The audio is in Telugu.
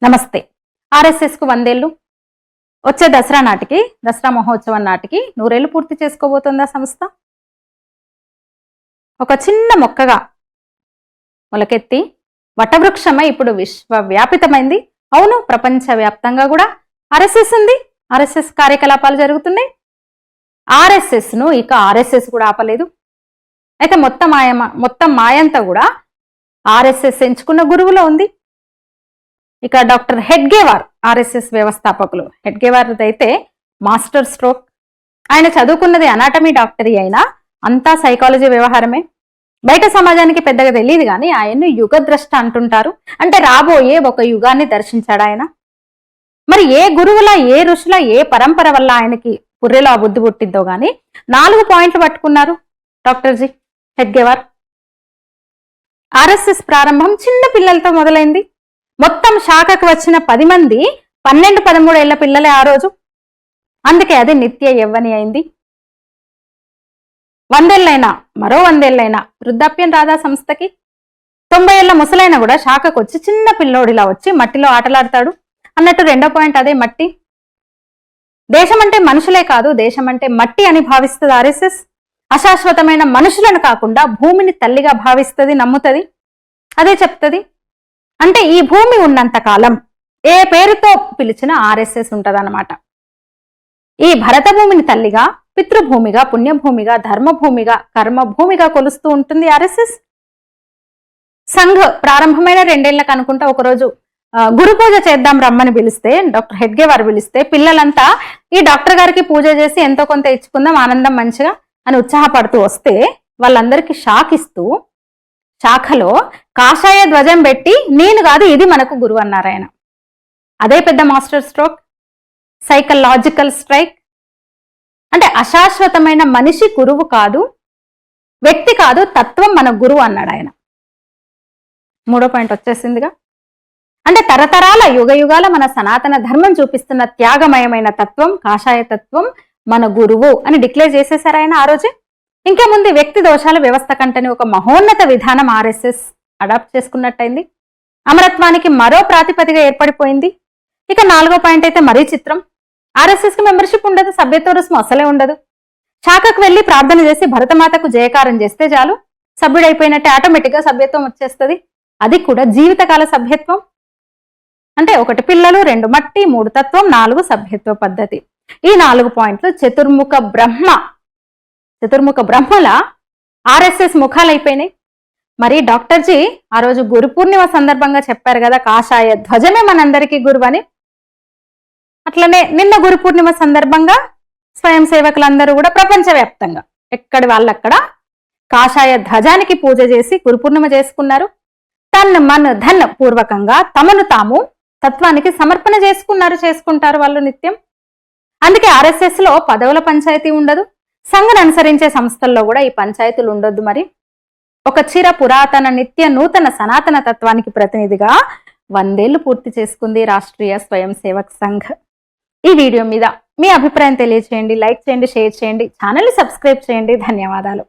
నమస్తే. ఆర్ఎస్ఎస్ కు 100 ఏళ్లు వచ్చే దసరా నాటికి, దసరా మహోత్సవం నాటికి 100 ఏళ్లు పూర్తి చేసుకోబోతుందా సంస్థ. ఒక చిన్న మొక్కగా మొలకెత్తి వటవృక్షమై ఇప్పుడు విశ్వవ్యాపితమైంది. అవును, ప్రపంచవ్యాప్తంగా కూడా ఆర్ఎస్ఎస్ ఉంది. ఆర్ఎస్ఎస్ కార్యకలాపాలు జరుగుతున్నాయి. ఆర్ఎస్ఎస్ ను ఇక ఆర్ఎస్ఎస్ కూడా ఆపలేదు. అయితే మొత్తం మాయంతా కూడా ఆర్ఎస్ఎస్ ఎంచుకున్న గురువులో ఉంది. ఇక డాక్టర్ హెడ్గేవార్ ఆర్ఎస్ఎస్ వ్యవస్థాపకులు. హెడ్గేవార్ అయితే మాస్టర్ స్ట్రోక్. ఆయన చదువుకున్నది అనాటమీ డాక్టరీ అయినా అంతా సైకాలజీ వ్యవహారమే. బయట సమాజానికి పెద్దగా తెలియదు కానీ ఆయన్ను యుగద్రష్ట అంటుంటారు. అంటే రాబోయే ఒక యుగాన్ని దర్శించాడు ఆయన. మరి ఏ గురువుల, ఏ ఋషుల, ఏ పరంపర వల్ల ఆయనకి పుర్రెలో ఆ బుద్ధి పుట్టిద్దో గాని 4 పాయింట్లు పట్టుకున్నారు డాక్టర్ జీ హెడ్గేవార్. ఆర్ఎస్ఎస్ ప్రారంభం చిన్న పిల్లలతో మొదలైంది. మొత్తం శాఖకు వచ్చిన 10 మంది 12-13 ఏళ్ల పిల్లలే ఆ రోజు. అందుకే అది నిత్య యవ్వని అయింది. 100 ఏళ్ళైనా, మరో 100 ఏళ్ళైనా వృద్ధాప్యం రాదా సంస్థకి? 90 ఏళ్ల ముసలైన కూడా శాఖకు వచ్చి చిన్న పిల్లోడిలా వచ్చి మట్టిలో ఆటలాడతాడు అన్నట్టు. 2వ పాయింట్ అదే మట్టి. దేశం అంటే మనుషులే కాదు, దేశం అంటే మట్టి అని భావిస్తుంది ఆర్ఎస్ఎస్. అశాశ్వతమైన మనుషులను కాకుండా భూమిని తల్లిగా భావిస్తుంది, నమ్ముతుంది. అదే చెప్తుంది. అంటే ఈ భూమి ఉన్నంత కాలం ఏ పేరుతో పిలిచిన ఆర్ఎస్ఎస్ ఉంటదన్నమాట. ఈ భరత భూమిని తల్లిగా, పితృభూమిగా, పుణ్యభూమిగా, ధర్మభూమిగా, కర్మభూమిగా కొలుస్తూ ఉంటుంది ఆర్ఎస్ఎస్. సంఘ్ ప్రారంభమైన 2 ఏళ్లకు అనుకుంటా ఒకరోజు గురు పూజ చేద్దాం రమ్మని పిలిస్తే, డాక్టర్ హెడ్గేవార్ పిలిస్తే పిల్లలంతా ఈ డాక్టర్ గారికి పూజ చేసి ఎంతో కొంత ఇచ్చుకుందాం, ఆనందం మంచిగా అని ఉత్సాహపడుతూ వస్తే వాళ్ళందరికీ షాక్ ఇస్తూ శాఖలో కాషాయ ధ్వజం పెట్టి నేను కాదు ఇది మనకు గురువు అన్నారు ఆయన. అదే పెద్ద మాస్టర్ స్ట్రోక్, సైకలాజికల్ స్ట్రైక్. అంటే అశాశ్వతమైన మనిషి గురువు కాదు, వ్యక్తి కాదు, తత్వం మన గురువు అన్నాడు ఆయన. 3వ పాయింట్ వచ్చేసిందిగా. అంటే తరతరాల యుగ యుగాల మన సనాతన ధర్మం చూపిస్తున్న త్యాగమయమైన తత్వం, కాషాయ తత్వం మన గురువు అని డిక్లేర్ చేసేశారు ఆయన ఆ రోజే. ఇంకేముంది, వ్యక్తి దోషాల వ్యవస్థ కంటని ఒక మహోన్నత విధానం ఆర్ఎస్ఎస్ అడాప్ట్ చేసుకున్నట్టయింది. అమరత్వానికి మరో ప్రాతిపదిక ఏర్పడిపోయింది. ఇక 4వ పాయింట్ అయితే మరీ చిత్రం. ఆర్ఎస్ఎస్ కి మెంబర్షిప్ ఉండదు, సభ్యత్వ రుసుము అసలే ఉండదు. శాఖకు వెళ్లి ప్రార్థన చేసి భరతమాతకు జయకారం చేస్తే చాలు, సభ్యుడైపోయినట్టే ఆటోమేటిక్ గా సభ్యత్వం వచ్చేస్తుంది. అది కూడా జీవితకాల సభ్యత్వం. అంటే 1 పిల్లలు, 2 మట్టి, 3 తత్వం, 4 సభ్యత్వ పద్ధతి. ఈ 4 పాయింట్లు చతుర్ముఖ బ్రహ్మల ఆర్ఎస్ఎస్ ముఖాలైపోయినాయి. మరి డాక్టర్ జీ ఆ రోజు గురు పూర్ణిమ సందర్భంగా చెప్పారు కదా, కాషాయ ధ్వజమే మనందరికీ గురువు అని. అట్లనే నిన్న గురు పూర్ణిమ సందర్భంగా స్వయం సేవకులందరూ కూడా ప్రపంచవ్యాప్తంగా ఎక్కడి వాళ్ళక్కడ కాషాయ ధ్వజానికి పూజ చేసి గురు పూర్ణిమ చేసుకున్నారు. తన్ మన్ ధన్ పూర్వకంగా తమను తాము తత్వానికి సమర్పణ చేసుకుంటారు వాళ్ళు నిత్యం. అందుకే ఆర్ఎస్ఎస్ లో పదవుల పంచాయతీ ఉండదు. సంఘను అనుసరించే సంస్థల్లో కూడా ఈ పంచాయతీలు ఉండొద్దు. మరి ఒక చిర పురాతన నిత్య నూతన సనాతన తత్వానికి ప్రతినిధిగా 100 ఏళ్లు పూర్తి చేసుకుంది రాష్ట్రీయ స్వయం సేవక్ సంఘ్. ఈ వీడియో మీద మీ అభిప్రాయం తెలియజేయండి, లైక్ చేయండి, షేర్ చేయండి, ఛానల్ని సబ్స్క్రైబ్ చేయండి. ధన్యవాదాలు.